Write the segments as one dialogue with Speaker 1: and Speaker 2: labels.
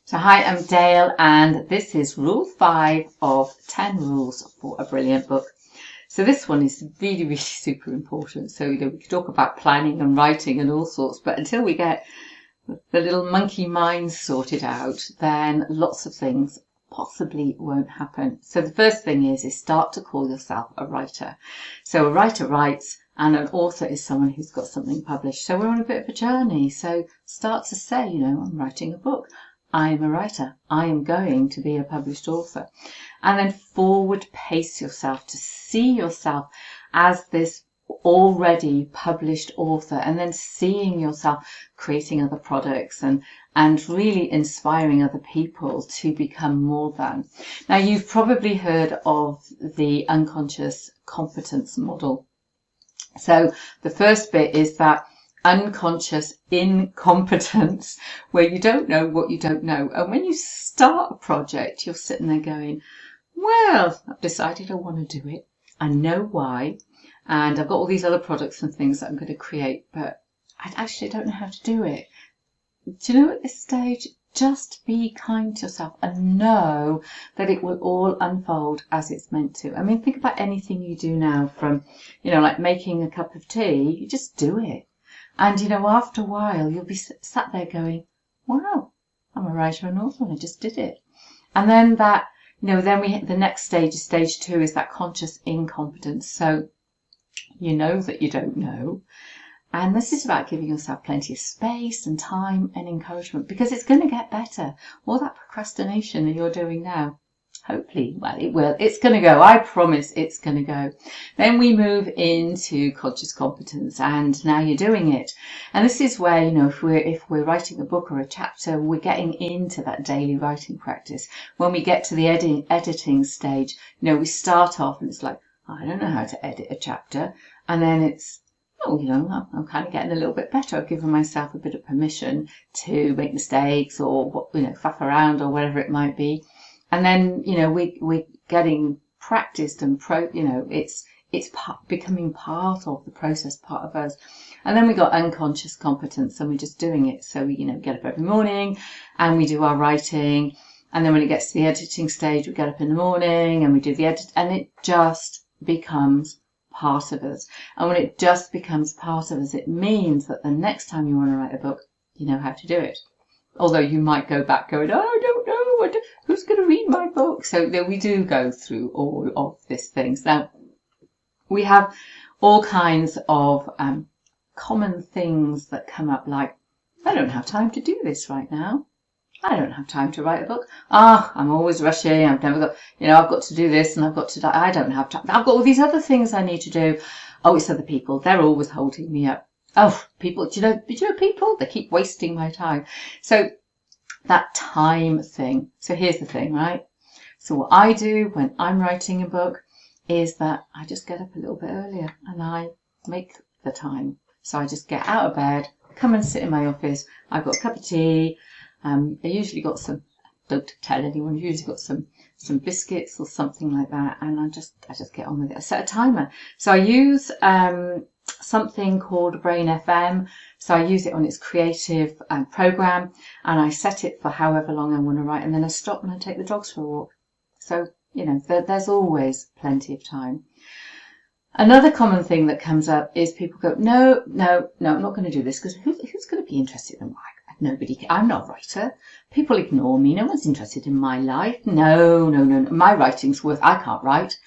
Speaker 1: So hi, I'm Dale, and this is Rule 5 of 10 Rules for a Brilliant Book. So this one is really, really super important. So, we could talk about planning and writing and all sorts, but until we get the little monkey mind sorted out, then lots of things possibly won't happen. So the first thing is start to call yourself a writer. So a writer writes, and an author is someone who's got something published. So we're on a bit of a journey. So start to say, I'm writing a book. I am a writer. I am going to be a published author. And then forward pace yourself to see yourself as this already published author, and then seeing yourself creating other products and really inspiring other people to become more than. Now, you've probably heard of the unconscious competence model. So the first bit is that unconscious incompetence, where you don't know what you don't know. And when you start a project, you're sitting there going, well, I've decided I want to do it. I know why. And I've got all these other products and things that I'm going to create, but I actually don't know how to do it. Do you know, at this stage, just be kind to yourself and know that it will all unfold as it's meant to. I mean, think about anything you do now, from, like making a cup of tea. You just do it. And, after a while, you'll be sat there going, wow, I'm a writer and author, and I just did it. And then the next stage, stage 2, is that conscious incompetence. So you know that you don't know. And this is about giving yourself plenty of space and time and encouragement, because it's going to get better. All that procrastination that you're doing now, hopefully, well, it will. It's going to go. I promise it's going to go. Then we move into conscious competence, and now you're doing it. And this is where, if we're writing a book or a chapter, we're getting into that daily writing practice. When we get to the editing stage, we start off and it's like, I don't know how to edit a chapter. And then it's, I'm kind of getting a little bit better. I've given myself a bit of permission to make mistakes or, faff around or whatever it might be. And then, we're getting practiced and it's becoming part of the process, part of us. And then we got unconscious competence, and we're just doing it. So we, get up every morning and we do our writing. And then when it gets to the editing stage, we get up in the morning and we do the edit, and it just becomes part of us. And when it just becomes part of us, it means that the next time you want to write a book, you know how to do it. Although you might go back going, oh, I don't know, who's going to read my book? So we do go through all of these things. Now, we have all kinds of common things that come up, like, I don't have time to do this right now. I don't have time to write a book. I'm always rushing. I've never got, I've got to do this and I've got to, I don't have time. I've got all these other things I need to do. Oh, it's other people. They're always holding me up. Oh, people, do you know people? They keep wasting my time. So that time thing. So here's the thing, right? So what I do when I'm writing a book is that I just get up a little bit earlier and I make the time. So I just get out of bed, come and sit in my office. I've got a cup of tea. I usually got some, don't tell anyone, I've usually got some biscuits or something like that, and I just get on with it. I set a timer. So I use something called Brain FM. So I use it on its creative program, and I set it for however long I want to write, and then I stop and I take the dogs for a walk. So, there's always plenty of time. Another common thing that comes up is people go, no, I'm not going to do this, because who's going to be interested in why? Nobody. I'm not a writer. People ignore me. No one's interested in my life. No. My writing's I can't write.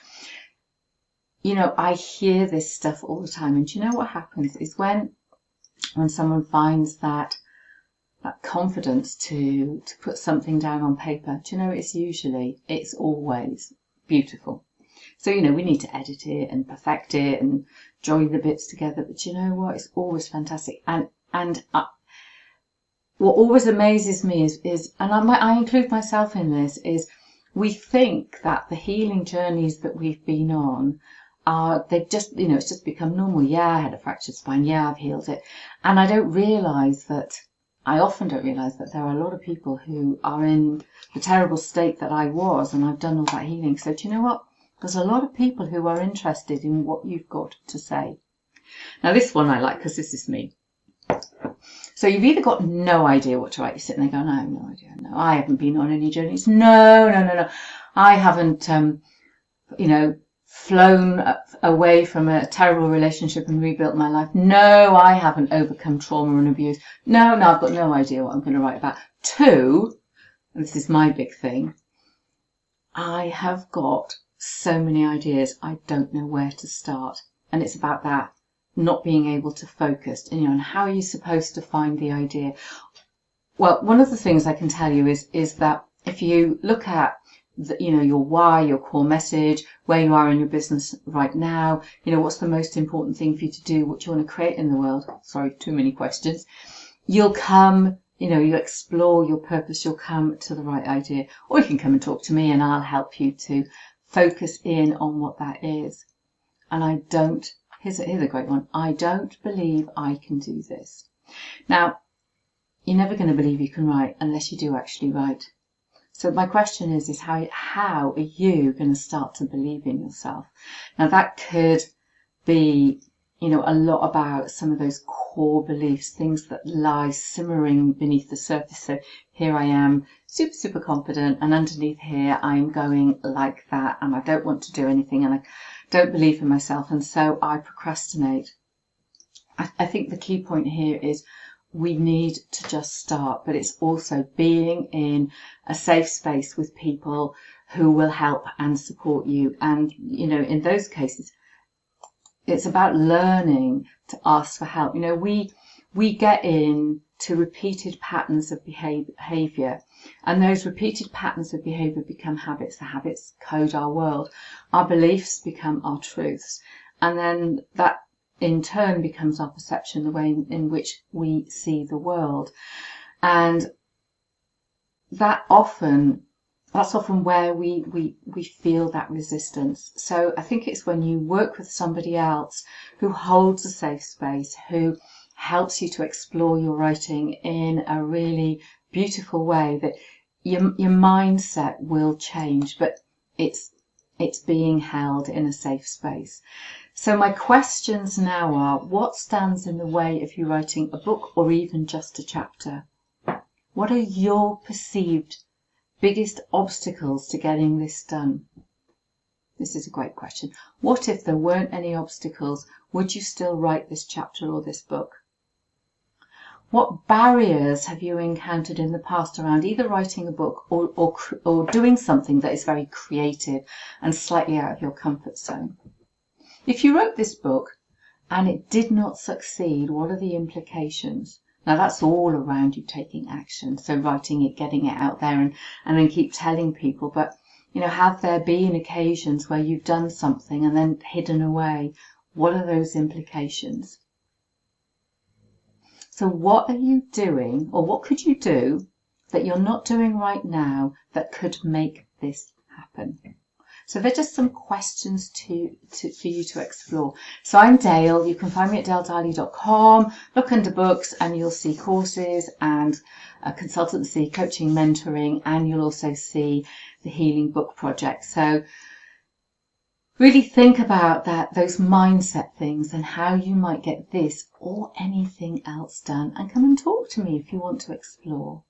Speaker 1: I hear this stuff all the time. And do you know what happens is when someone finds that confidence to put something down on paper, do you know, it's always beautiful. So, we need to edit it and perfect it and join the bits together. But you know what? It's always fantastic. And what always amazes me is, and I include myself in this, is we think that the healing journeys that we've been on they've just, it's just become normal. Yeah, I had a fractured spine. Yeah, I've healed it. And I often don't realise that there are a lot of people who are in the terrible state that I was, and I've done all that healing. So do you know what? There's a lot of people who are interested in what you've got to say. Now, this one I like because this is me. So you've either got no idea what to write, you're sitting there going, I have no idea, no, I haven't been on any journeys, no, I haven't, flown away from a terrible relationship and rebuilt my life, no, I haven't overcome trauma and abuse, no, I've got no idea what I'm going to write about. 2, and this is my big thing, I have got so many ideas, I don't know where to start. And it's about that, not being able to focus. And how are you supposed to find the idea? Well, one of the things I can tell you is that if you look at your why, your core message, where you are in your business right now, what's the most important thing for you to do, what you want to create in the world. Sorry, too many questions. You'll come, you explore your purpose, you'll come to the right idea. Or you can come and talk to me and I'll help you to focus in on what that is. And here's a great one. I don't believe I can do this. Now, you're never going to believe you can write unless you do actually write. So my question is how are you going to start to believe in yourself? Now that could be, a lot about some of those core beliefs, things that lie simmering beneath the surface. So here I am, super, super confident, and underneath here I'm going like that, and I don't want to do anything, and I don't believe in myself, and so I procrastinate. I think the key point here is we need to just start, but it's also being in a safe space with people who will help and support you. And, in those cases, it's about learning to ask for help. We get into repeated patterns of behavior, and those repeated patterns of behavior become habits. The habits code our world. Our beliefs become our truths. And then that in turn becomes our perception, the way in which we see the world. And that's often where we feel that resistance. So I think it's when you work with somebody else who holds a safe space, who helps you to explore your writing in a really beautiful way, that your mindset will change, but it's being held in a safe space. So my questions now are, what stands in the way of you writing a book or even just a chapter? What are your perceived biggest obstacles to getting this done? This is a great question. What if there weren't any obstacles? Would you still write this chapter or this book? What barriers have you encountered in the past around either writing a book or doing something that is very creative and slightly out of your comfort zone? If you wrote this book and it did not succeed, what are the implications? Now that's all around you taking action. So writing it, getting it out there, and then keep telling people. But, have there been occasions where you've done something and then hidden away? What are those implications? So what are you doing, or what could you do that you're not doing right now that could make this happen? So they're just some questions for you to explore. So I'm Dale. You can find me at daledarley.com. Look under books and you'll see courses and consultancy, coaching, mentoring, and you'll also see the Healing Book Project. So really think about those mindset things and how you might get this or anything else done, and come and talk to me if you want to explore.